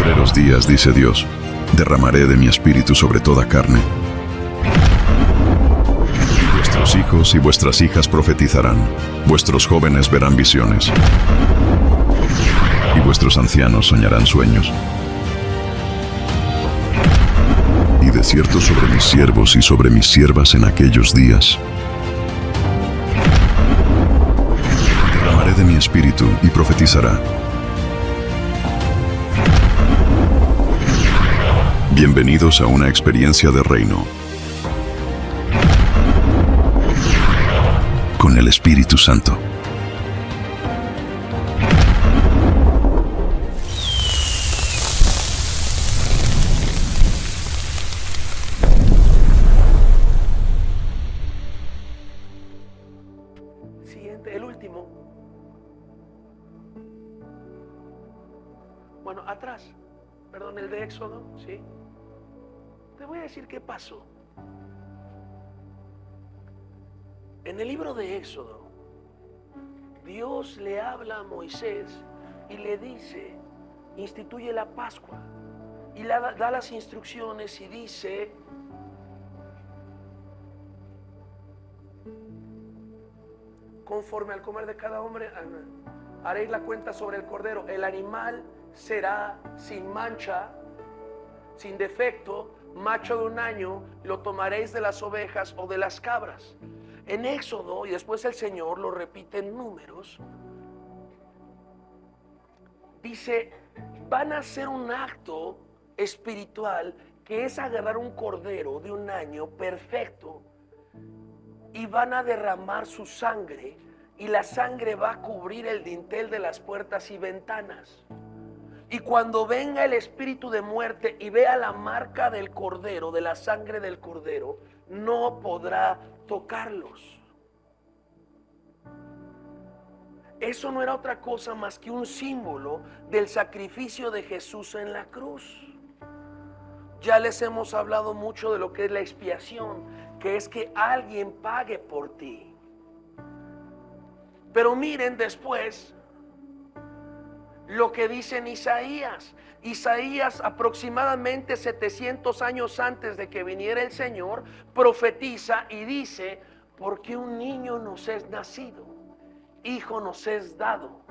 postreros días, dice Dios, derramaré de mi espíritu sobre toda carne. Y vuestros hijos y vuestras hijas profetizarán, vuestros jóvenes verán visiones, y vuestros ancianos soñarán sueños. Y de cierto sobre mis siervos y sobre mis siervas en aquellos días derramaré de mi espíritu y profetizará. Bienvenidos a una experiencia de reino con el Espíritu Santo. Siguiente, el último. Bueno, atrás, perdón, el de Éxodo, ¿sí? Te voy a decir qué pasó. En el libro de Éxodo, Dios le habla a Moisés y le dice, instituye la Pascua. Y da las instrucciones y dice, conforme al comer de cada hombre, haréis la cuenta sobre el cordero. El animal será sin mancha, sin defecto, macho de un año, lo tomaréis de las ovejas o de las cabras. En Éxodo, y después el Señor lo repite en Números, dice, van a hacer un acto espiritual que es agarrar un cordero de un año perfecto y van a derramar su sangre, y la sangre va a cubrir el dintel de las puertas y ventanas. Y cuando venga el espíritu de muerte y vea la marca del cordero, de la sangre del cordero, no podrá tocarlos. Eso no era otra cosa más que un símbolo del sacrificio de Jesús en la cruz. Ya les hemos hablado mucho de lo que es la expiación, que es que alguien pague por ti. Pero miren después lo que dice en Isaías. Isaías, aproximadamente 700 años antes de que viniera el Señor, profetiza y dice, porque un niño nos es nacido, hijo nos es dado,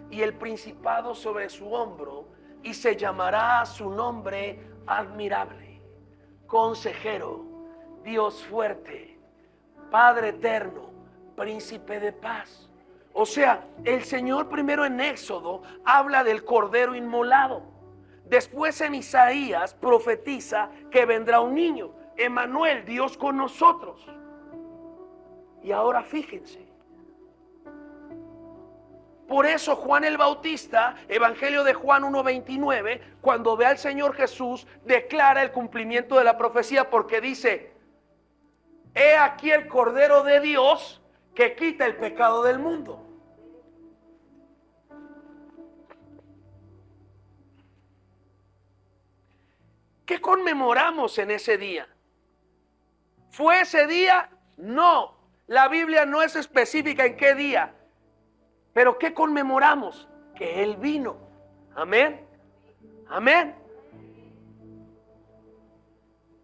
y el principado sobre su hombro, y se llamará su nombre admirable, consejero, Dios fuerte, Padre eterno, príncipe de paz. O sea, el Señor primero en Éxodo habla del cordero inmolado. Después en Isaías profetiza que vendrá un niño, Emmanuel, Dios con nosotros. Y ahora fíjense. Por eso Juan el Bautista, Evangelio de Juan 1:29, cuando ve al Señor Jesús, declara el cumplimiento de la profecía, porque dice, he aquí el Cordero de Dios que quita el pecado del mundo. ¿Qué conmemoramos en ese día? ¿Fue ese día? No. La Biblia no es específica en qué día. Pero ¿qué conmemoramos? Que Él vino. Amén. Amén.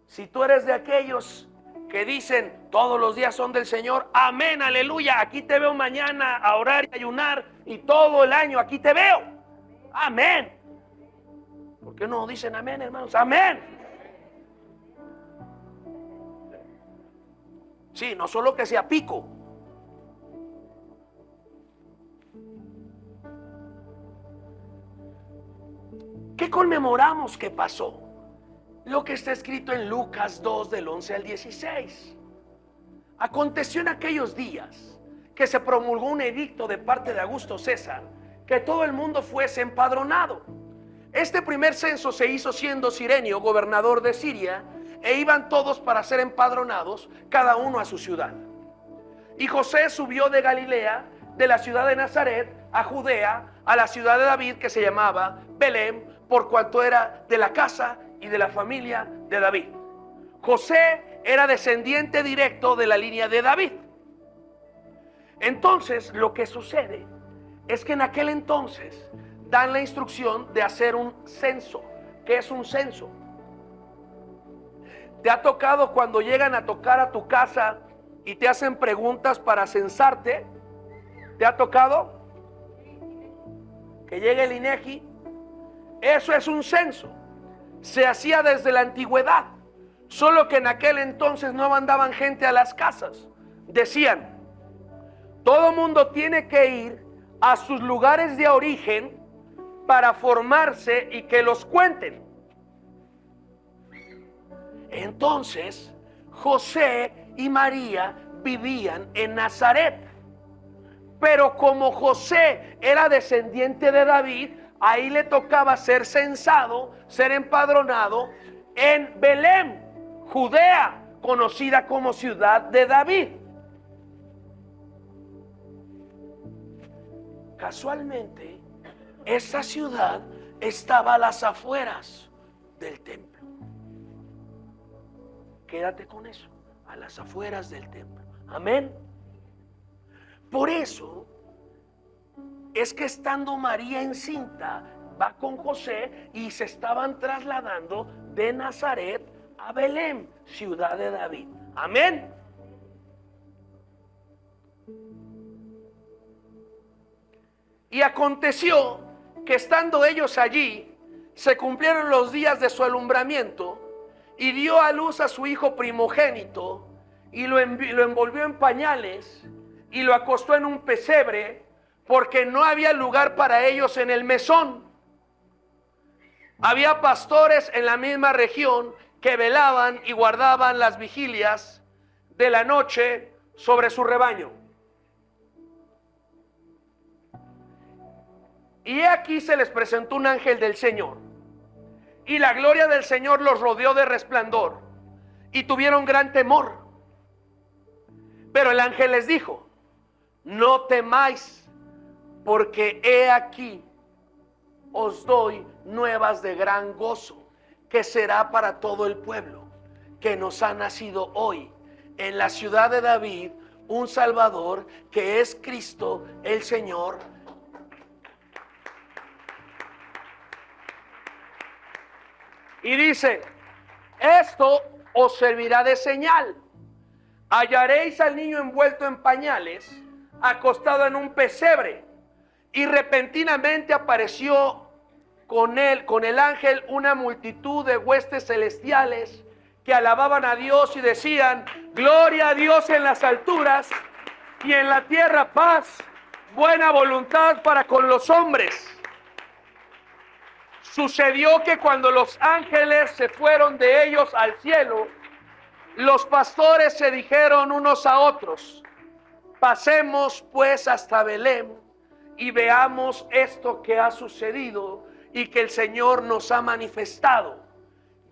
Si tú eres de aquellos que dicen todos los días son del Señor, amén, aleluya, aquí te veo mañana a orar y ayunar y todo el año aquí te veo, amén. ¿Por qué no dicen amén, hermanos? Amén. Sí, no solo que sea pico. ¿Qué conmemoramos que pasó? Lo que está escrito en Lucas 2 del 11 al 16. Aconteció en aquellos días que se promulgó un edicto de parte de Augusto César que todo el mundo fuese empadronado. Este primer censo se hizo siendo Cirenio gobernador de Siria, e iban todos para ser empadronados, cada uno a su ciudad. Y José subió de Galilea, de la ciudad de Nazaret, a Judea, a la ciudad de David, que se llamaba Belén, por cuanto era de la casa y de la familia de David. José era descendiente directo de la línea de David. Entonces, lo que sucede es que en aquel entonces dan la instrucción de hacer un censo. ¿Qué es un censo? ¿Te ha tocado cuando llegan a tocar a tu casa y te hacen preguntas para censarte? ¿Te ha tocado? Que llegue el INEGI. Eso es un censo. Se hacía desde la antigüedad. Solo que en aquel entonces no mandaban gente a las casas. Decían, todo mundo tiene que ir a sus lugares de origen para formarse y que los cuenten. Entonces, José y María vivían en Nazaret. Pero como José era descendiente de David, ahí le tocaba ser censado, ser empadronado en Belén, Judea, conocida como ciudad de David. Casualmente, esa ciudad estaba a las afueras del templo. Quédate con eso, a las afueras del templo. Amén. Por eso es que estando María encinta, va con José y se estaban trasladando de Nazaret a Belén, ciudad de David. Amén. Y aconteció que estando ellos allí, se cumplieron los días de su alumbramiento, y dio a luz a su hijo primogénito, y lo envolvió en pañales, y lo acostó en un pesebre, porque no había lugar para ellos en el mesón. Había pastores en la misma región que velaban y guardaban las vigilias de la noche sobre su rebaño. Y aquí se les presentó un ángel del Señor, y la gloria del Señor los rodeó de resplandor, y tuvieron gran temor. Pero el ángel les dijo, no temáis, porque he aquí os doy nuevas de gran gozo, que será para todo el pueblo, que nos ha nacido hoy en la ciudad de David un Salvador, que es Cristo el Señor. Y dice, esto os servirá de señal. Hallaréis al niño envuelto en pañales, acostado en un pesebre. Y repentinamente apareció con el ángel, una multitud de huestes celestiales que alababan a Dios y decían, gloria a Dios en las alturas y en la tierra paz, buena voluntad para con los hombres. Sucedió que cuando los ángeles se fueron de ellos al cielo, los pastores se dijeron unos a otros, pasemos pues hasta Belén y veamos esto que ha sucedido y que el Señor nos ha manifestado.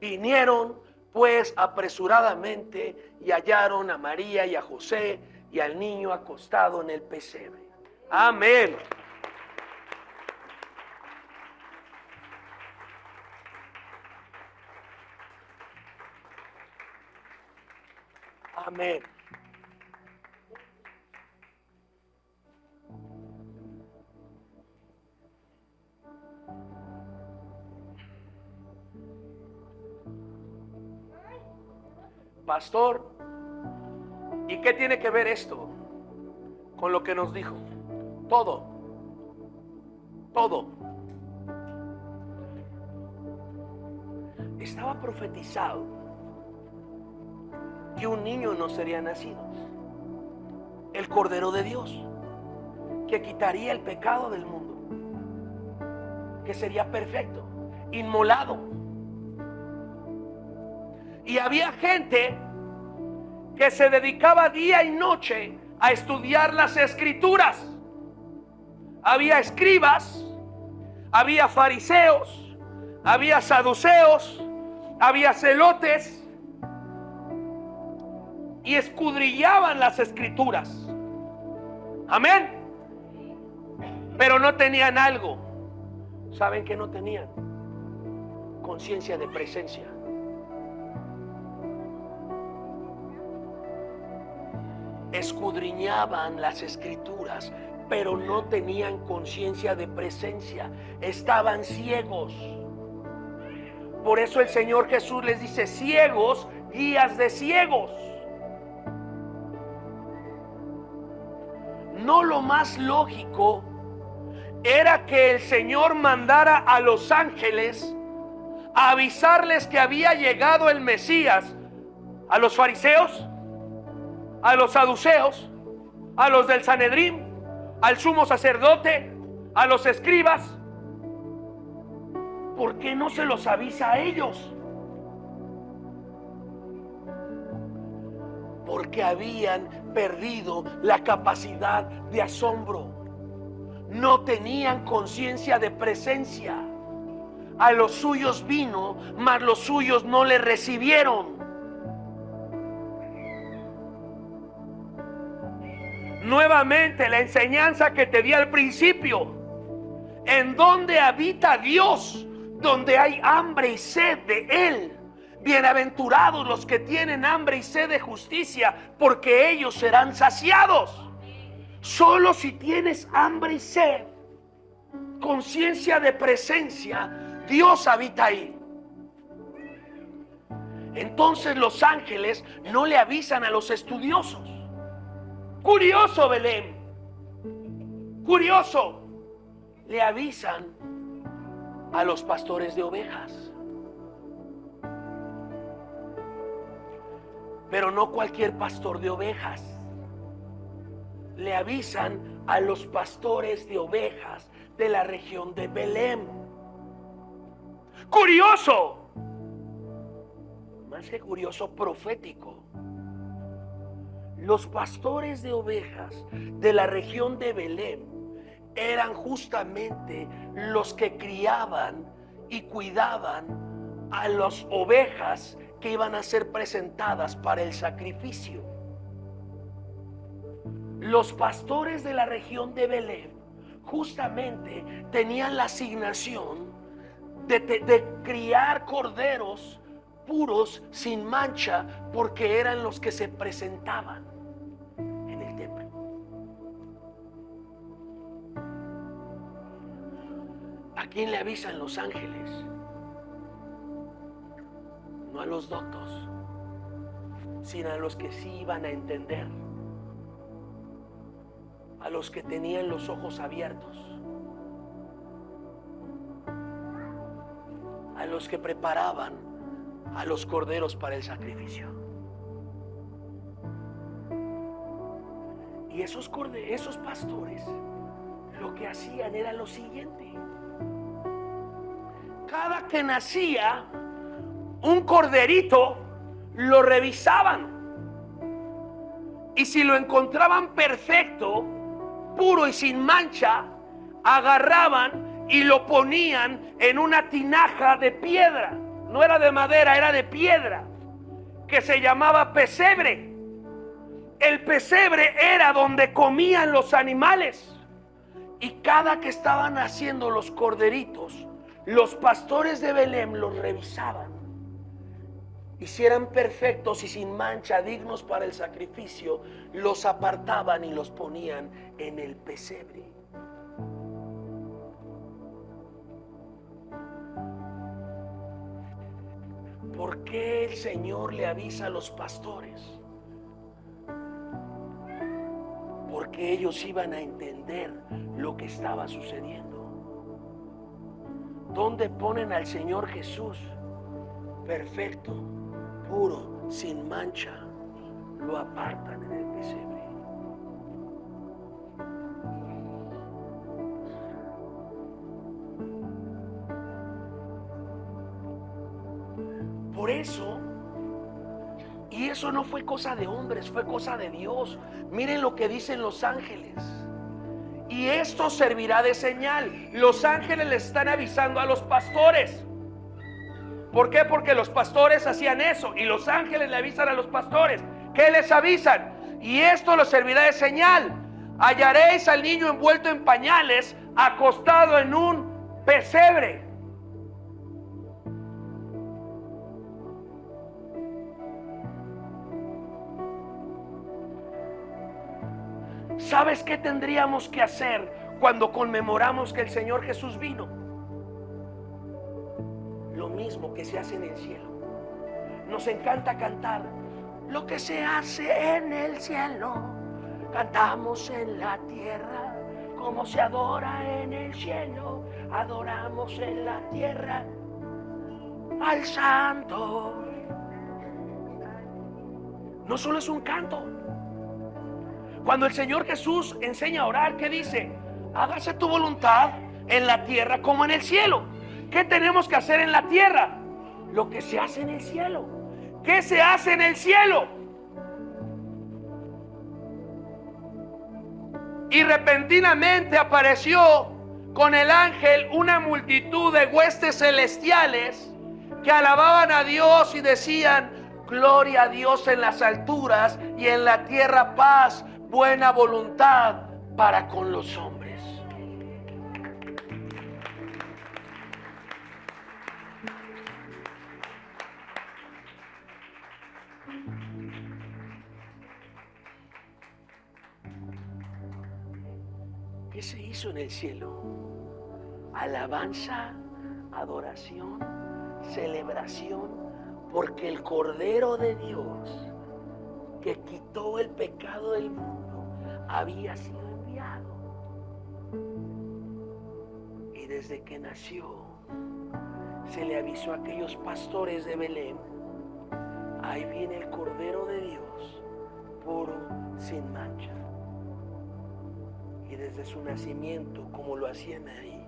Vinieron pues apresuradamente y hallaron a María y a José y al niño acostado en el pesebre. Amén. Amén. Pastor, ¿y qué tiene que ver esto con lo que nos dijo? Todo. Estaba profetizado que un niño nos sería nacido, el Cordero de Dios, que quitaría el pecado del mundo, que sería perfecto, inmolado. Y había gente que se dedicaba día y noche a estudiar las escrituras. Había escribas, había fariseos, había saduceos, había celotes, y escudrillaban las escrituras. Amén. Pero no tenían algo. ¿Saben qué no tenían? Conciencia de presencia. Escudriñaban las escrituras, pero no tenían conciencia de presencia. Estaban ciegos. Por eso el Señor Jesús les dice: ciegos, guías de ciegos. ¿No lo más lógico era que el Señor mandara a los ángeles a avisarles que había llegado el Mesías a los fariseos, a los saduceos, a los del Sanedrín, al sumo sacerdote, a los escribas? ¿Por qué no se los avisa a ellos? Porque habían perdido la capacidad de asombro. No tenían conciencia de presencia. A los suyos vino, mas los suyos no le recibieron. Nuevamente la enseñanza que te di al principio: en donde habita Dios, donde hay hambre y sed de Él. Bienaventurados los que tienen hambre y sed de justicia, porque ellos serán saciados. Solo si tienes hambre y sed, conciencia de presencia, Dios habita ahí. Entonces los ángeles no le avisan a los estudiosos. Curioso, Belén, curioso. Le avisan a los pastores de ovejas. Pero no cualquier pastor de ovejas. Le avisan a los pastores de ovejas de la región de Belén. Curioso. Más que curioso, profético. Los pastores de ovejas de la región de Belén eran justamente los que criaban y cuidaban a las ovejas que iban a ser presentadas para el sacrificio. Los pastores de la región de Belén justamente tenían la asignación de criar corderos puros, sin mancha, porque eran los que se presentaban en el templo. ¿A quién le avisan los ángeles? No a los doctos, sino a los que sí iban a entender, a los que tenían los ojos abiertos, a los que preparaban a los corderos para el sacrificio. Y esos pastores lo que hacían era lo siguiente: cada que nacía un corderito, lo revisaban, y si lo encontraban perfecto, puro y sin mancha, agarraban y lo ponían en una tinaja de piedra. No era de madera, era de piedra, que se llamaba pesebre. El pesebre era donde comían los animales. Y cada que estaban haciendo los corderitos, los pastores de Belén los revisaban. Y si eran perfectos y sin mancha, dignos para el sacrificio, los apartaban y los ponían en el pesebre. ¿Por qué el Señor le avisa a los pastores? Porque ellos iban a entender lo que estaba sucediendo. ¿Dónde ponen al Señor Jesús? Perfecto, puro, sin mancha. Lo apartan en el pesebre. Por eso, y eso no fue cosa de hombres, fue cosa de Dios. Miren lo que dicen los ángeles: y esto servirá de señal. Los ángeles le están avisando a los pastores. ¿Por qué? Porque los pastores hacían eso, y los ángeles le avisan a los pastores. ¿Qué les avisan? Y esto les servirá de señal: hallaréis al niño envuelto en pañales, acostado en un pesebre. ¿Sabes qué tendríamos que hacer cuando conmemoramos que el Señor Jesús vino? lo mismo que se hace en el cielo. Nos encanta cantar lo que se hace en el cielo. Cantamos en la tierra como se adora en el cielo. Adoramos en la tierra al Santo. No solo es un canto. Cuando el Señor Jesús enseña a orar, ¿qué dice? Hágase tu voluntad en la tierra como en el cielo. ¿Qué tenemos que hacer en la tierra? Lo que se hace en el cielo. ¿Qué se hace en el cielo? Y repentinamente apareció con el ángel una multitud de huestes celestiales que alababan a Dios y decían: gloria a Dios en las alturas y en la tierra paz, buena voluntad para con los hombres. ¿Qué se hizo en el cielo? Alabanza, adoración, celebración, porque el Cordero de Dios que quitó el pecado del mundo había sido enviado. Y desde que nació se le avisó a aquellos pastores de Belén: ahí viene el Cordero de Dios, puro, sin mancha. Y desde su nacimiento, como lo hacían ahí,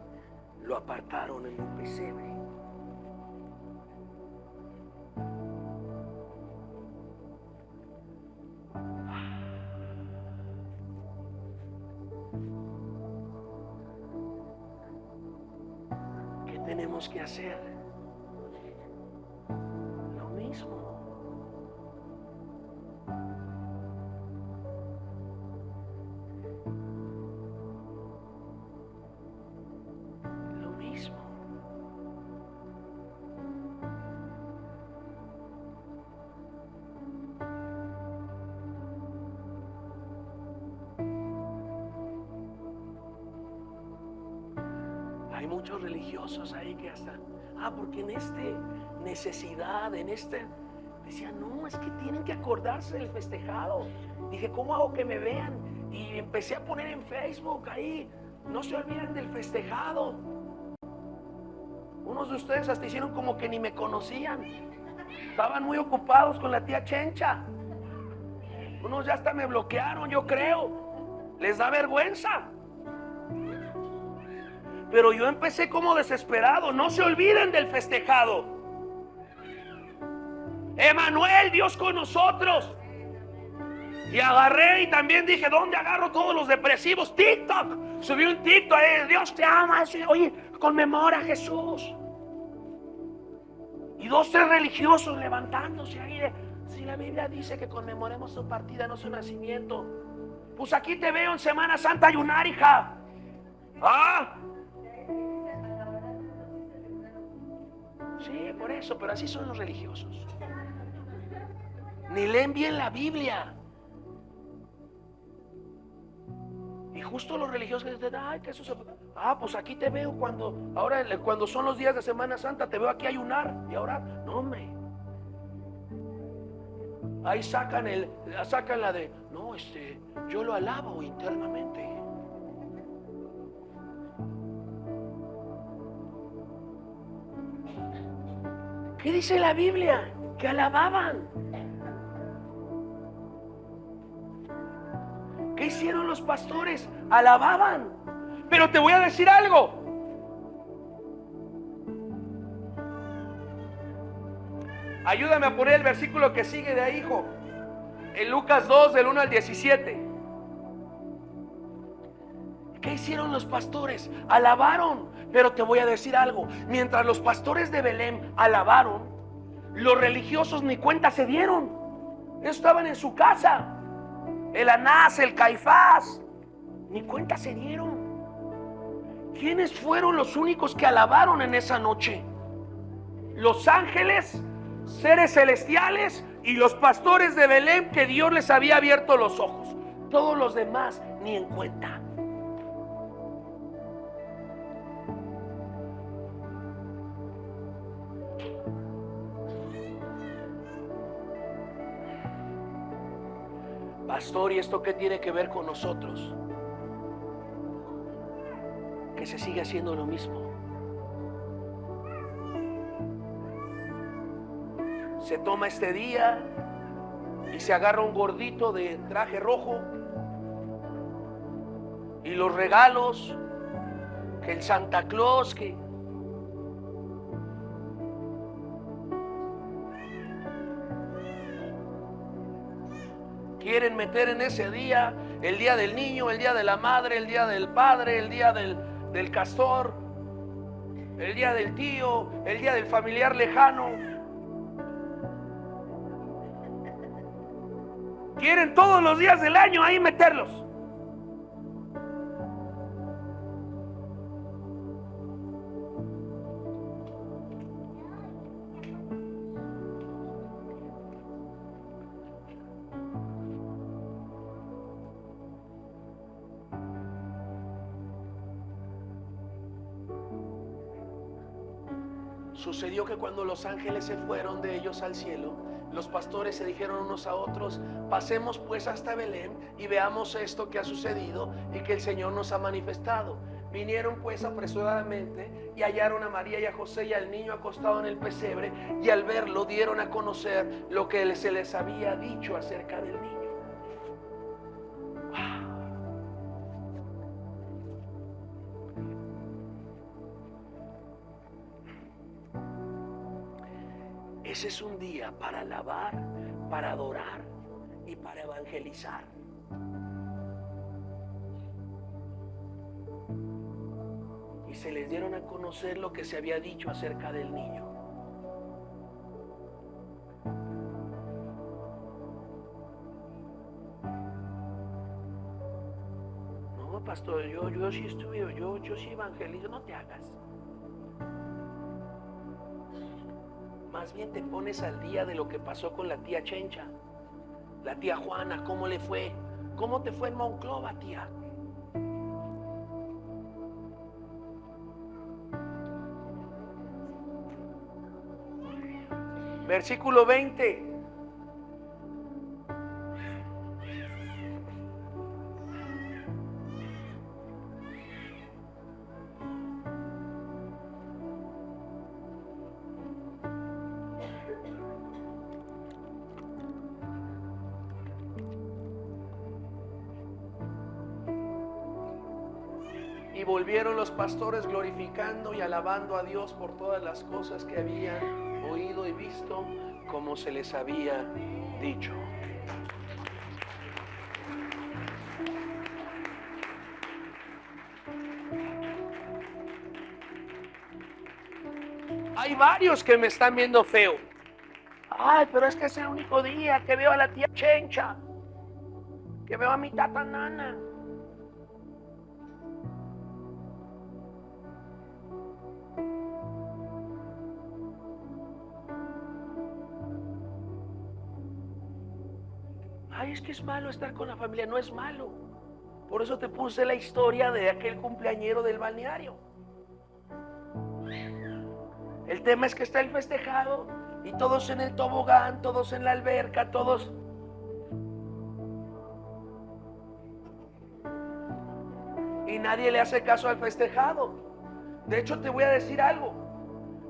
lo apartaron en un pesebre. ¿Qué tenemos que hacer? Lo mismo. Hay muchos religiosos ahí que hasta, porque en necesidad, decían, no, es que tienen que acordarse del festejado. Dije, ¿cómo hago que me vean? Y empecé a poner en Facebook ahí, no se olviden del festejado. Unos de ustedes hasta hicieron como que ni me conocían. Estaban muy ocupados con la tía Chencha. Unos ya hasta me bloquearon, yo creo. Les da vergüenza. Pero yo empecé como desesperado. No se olviden del festejado. Emanuel, Dios con nosotros. Y agarré y también dije, ¿dónde agarro todos los depresivos? TikTok. Subí un TikTok ahí, Dios te ama. Oye, conmemora a Jesús. Y 2, 3 religiosos levantándose ahí si la Biblia dice que conmemoremos su partida, no su nacimiento. Pues aquí te veo en Semana Santa ayunar, hija. Sí, por eso, pero así son los religiosos. Ni leen bien la Biblia. Y justo los religiosos que dicen, que eso se... pues aquí te veo cuando son los días de Semana Santa, te veo aquí ayunar y a orar. No, hombre. Ahí sacan la de, no, yo lo alabo internamente. ¿Qué dice la Biblia? Que alababan. ¿Qué hicieron los pastores? Alababan. Pero te voy a decir algo. Ayúdame a poner el versículo que sigue de ahí, hijo. En Lucas 2, del 1 al 17. ¿Qué hicieron los pastores? Alabaron. Pero te voy a decir algo. Mientras los pastores de Belén alabaron, los religiosos ni cuenta se dieron. Ellos estaban en su casa. El Anás, el Caifás, ni cuenta se dieron. ¿Quiénes fueron los únicos que alabaron en esa noche? Los ángeles, seres celestiales y los pastores de Belén, que Dios les había abierto los ojos. Todos los demás ni en cuenta. Pastor, ¿y esto qué tiene que ver con nosotros? Que se sigue haciendo lo mismo. Se toma este día y se agarra un gordito de traje rojo y los regalos, que el Santa Claus, que quieren meter en ese día, el día del niño, el día de la madre, el día del padre, el día del castor, el día del tío, el día del familiar lejano. Quieren todos los días del año ahí meterlos. Sucedió que cuando los ángeles se fueron de ellos al cielo, los pastores se dijeron unos a otros: pasemos pues hasta Belén y veamos esto que ha sucedido y que el Señor nos ha manifestado. Vinieron pues apresuradamente y hallaron a María y a José y al niño acostado en el pesebre, y al verlo dieron a conocer lo que se les había dicho acerca del niño. Ese es un día para alabar, para adorar y para evangelizar. Y se les dieron a conocer lo que se había dicho acerca del niño. No, pastor, yo sí estuve, yo sí evangelizo. No te hagas. Más bien te pones al día de lo que pasó con la tía Chencha, la tía Juana. ¿Cómo le fue? ¿Cómo te fue en Monclova, tía? Versículo 20. Y volvieron los pastores glorificando y alabando a Dios por todas las cosas que habían oído y visto, como se les había dicho. Hay varios que me están viendo feo. Ay, pero es que es el único día que veo a la tía Chencha, que veo a mi tata Nana. Ay, es que es malo estar con la familia. No es malo. Por eso te puse la historia de aquel cumpleañero del balneario. El tema es que está el festejado y todos en el tobogán, todos en la alberca, todos. Y nadie le hace caso al festejado. De hecho, te voy a decir algo.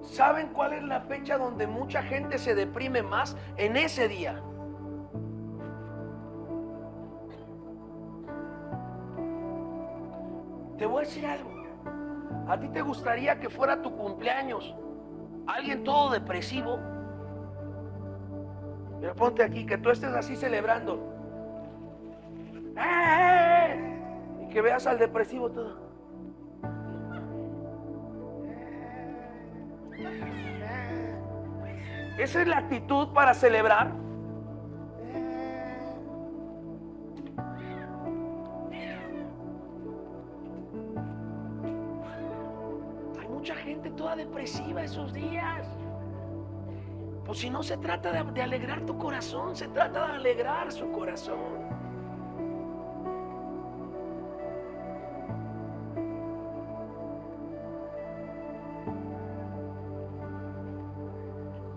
¿Saben cuál es la fecha donde mucha gente se deprime más? En ese día. Te voy a decir algo. ¿A ti te gustaría que fuera tu cumpleaños alguien todo depresivo? Pero ponte aquí, que tú estés así celebrando. Y que veas al depresivo todo. ¿Esa es la actitud para celebrar? Mucha gente toda depresiva esos días. Pues si no se trata de alegrar tu corazón, se trata de alegrar su corazón.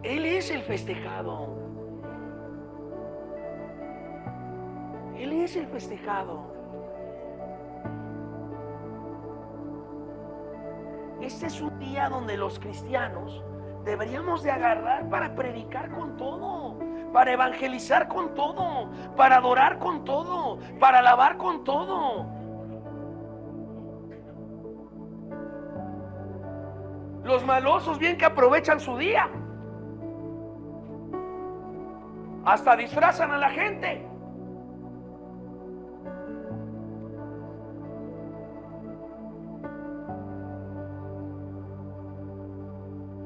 Él es el festejado. Él es el festejado. Este es un día donde los cristianos deberíamos de agarrar para predicar con todo, para evangelizar con todo, para adorar con todo, para alabar con todo. Los malosos bien que aprovechan su día, hasta disfrazan a la gente.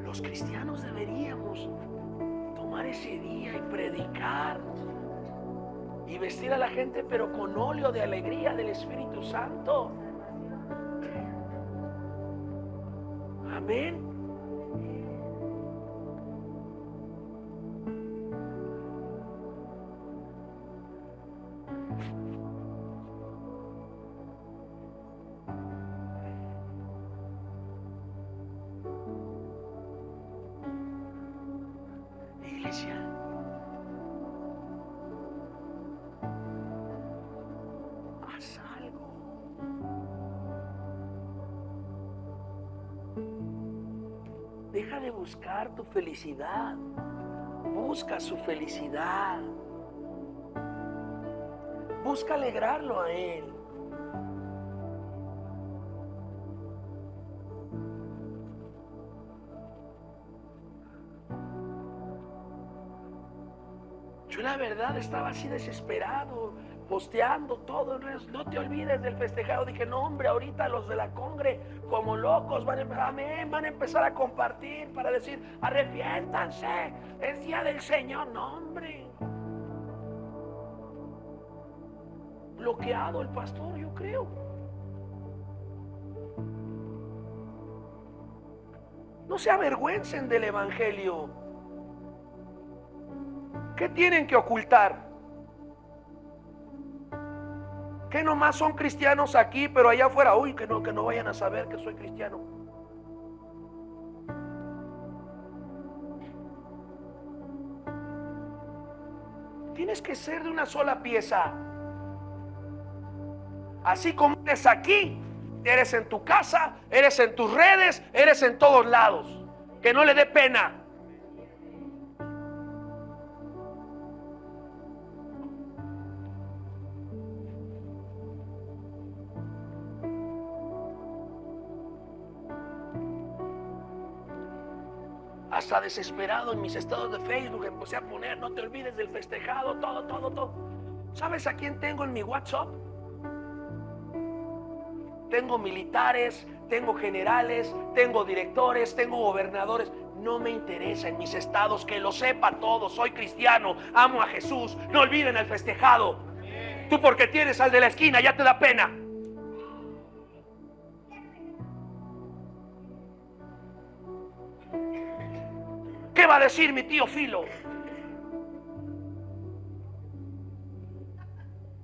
Los cristianos deberíamos tomar ese día y predicar y vestir a la gente, pero con óleo de alegría del Espíritu Santo. Amén. Iglesia, haz algo. Deja de buscar tu felicidad. Busca su felicidad. Busca alegrarlo a Él. Yo la verdad estaba así desesperado, posteando todo en redes. No te olvides del festejado. Dije, no hombre, ahorita los de la congre como locos van a empezar a compartir para decir, arrepiéntanse, es día del Señor. No hombre, bloqueado el pastor, yo creo. No se avergüencen del evangelio. ¿Qué tienen que ocultar? Que nomás son cristianos aquí, pero allá afuera, uy, que no vayan a saber que soy cristiano. Tienes que ser de una sola pieza. Así como eres aquí, eres en tu casa, eres en tus redes, eres en todos lados. Que no le dé pena. Hasta desesperado en mis estados de Facebook empecé a poner, no te olvides del festejado, todo. ¿Sabes a quién tengo en mi WhatsApp? Tengo militares, tengo generales, tengo directores, tengo gobernadores. No me interesa en mis estados, que lo sepa todo. Soy cristiano, amo a Jesús. No olviden el festejado. Tú porque tienes al de la esquina ya te da pena. ¿Qué va a decir mi tío Filo?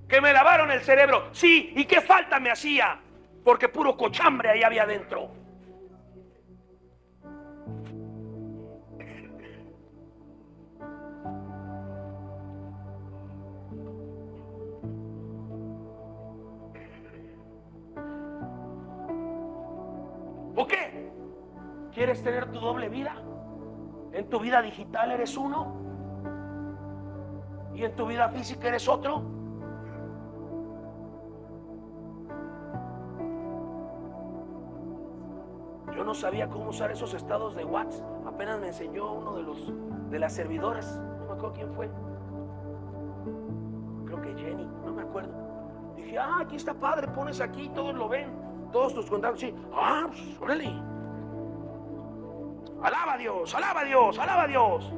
Que me lavaron el cerebro. Sí, ¿y qué falta me hacía? Porque puro cochambre ahí había adentro. ¿O qué? ¿Quieres tener tu doble vida? En tu vida digital eres uno y en tu vida física eres otro. Yo no sabía cómo usar esos estados de WhatsApp. Apenas me enseñó uno de las servidoras. No me acuerdo quién fue. Creo que Jenny, no me acuerdo. Dije, aquí está padre, pones aquí, todos lo ven, todos tus contactos. Sí, pues, órale. Alaba a Dios, alaba a Dios, alaba a Dios.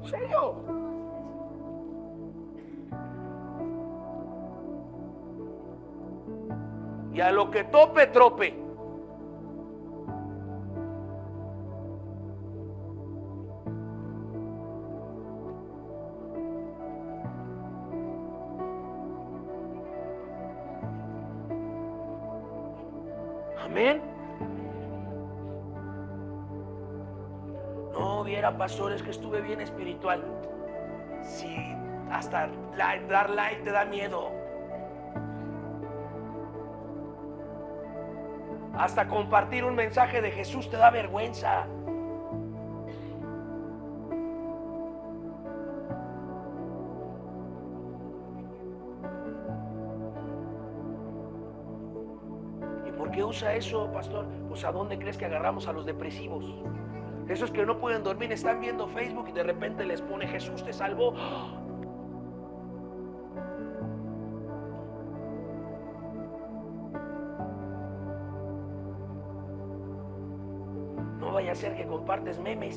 ¿En serio? Y a lo que tope, trope. Amén. No hubiera pastores que estuve bien espiritual. Si hasta dar like te da miedo, hasta compartir un mensaje de Jesús te da vergüenza. ¿Y por qué usa eso, pastor? Pues ¿a dónde crees que agarramos a los depresivos? Esos que no pueden dormir, están viendo Facebook y de repente les pone Jesús te salvó. No vaya a ser que compartes memes.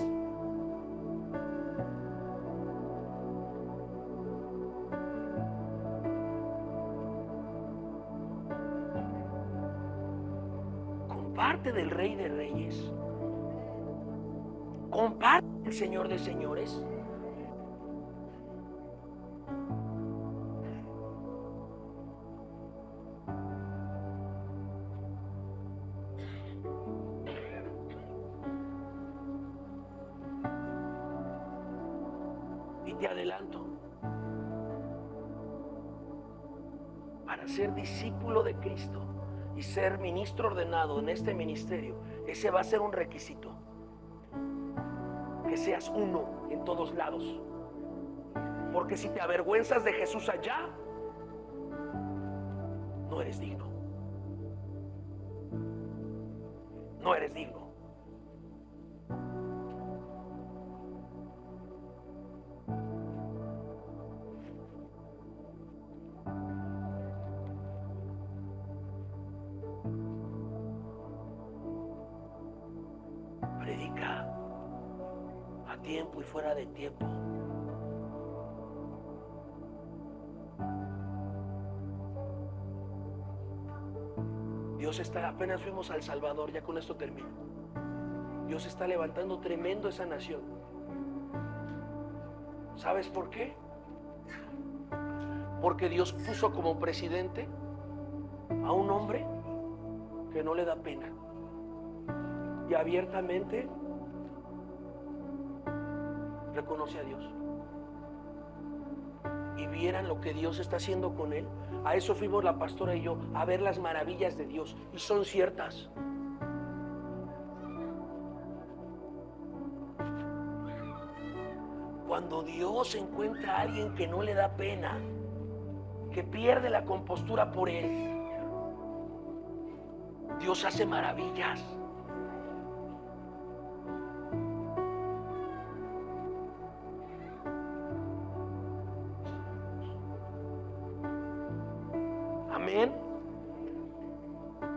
Comparte del Rey de Reyes. Comparte el Señor de Señores. Y te adelanto, para ser discípulo de Cristo y ser ministro ordenado en este ministerio, ese va a ser un requisito. Que seas uno en todos lados. Porque si te avergüenzas de Jesús allá, no eres digno. No eres digno. Predica a tiempo y fuera de tiempo. Dios está, apenas fuimos al Salvador, ya con esto termino. Dios está levantando tremendo esa nación. ¿Sabes por qué? Porque Dios puso como presidente a un hombre que no le da pena y abiertamente reconoce a Dios. Y vieran lo que Dios está haciendo con él. A eso fuimos la pastora y yo, a ver las maravillas de Dios, y son ciertas. Cuando Dios encuentra a alguien que no le da pena, que pierde la compostura por él, Dios hace maravillas. Amén.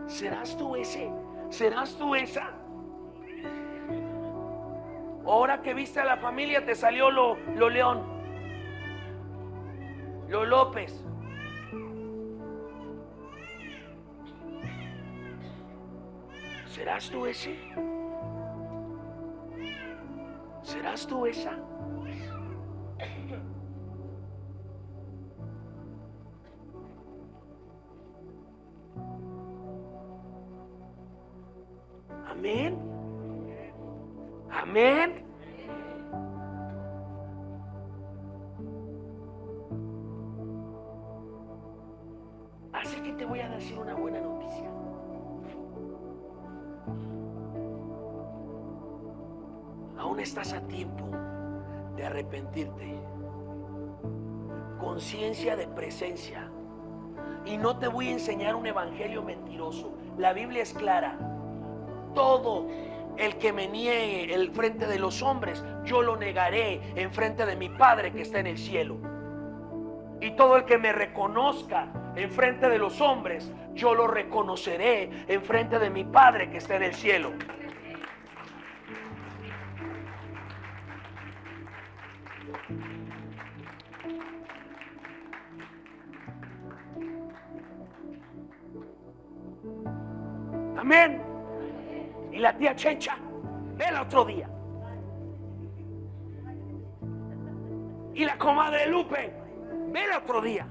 ¿Serás tú ese? ¿Serás tú esa? Ahora que viste a la familia te salió lo León, lo López. ¿Serás tú ese? ¿Serás tú esa? Amén. Amén. Así que te voy a decir una buena noticia. Aún estás a tiempo de arrepentirte. Conciencia de presencia. Y no te voy a enseñar un evangelio mentiroso. La Biblia es clara. Todo el que me niegue en frente de los hombres, yo lo negaré en frente de mi Padre que está en el cielo. Y todo el que me reconozca en frente de los hombres, yo lo reconoceré en frente de mi Padre que está en el cielo. Amén. Y la tía Chencha, vela otro día. Y la comadre Lupe, vela otro día.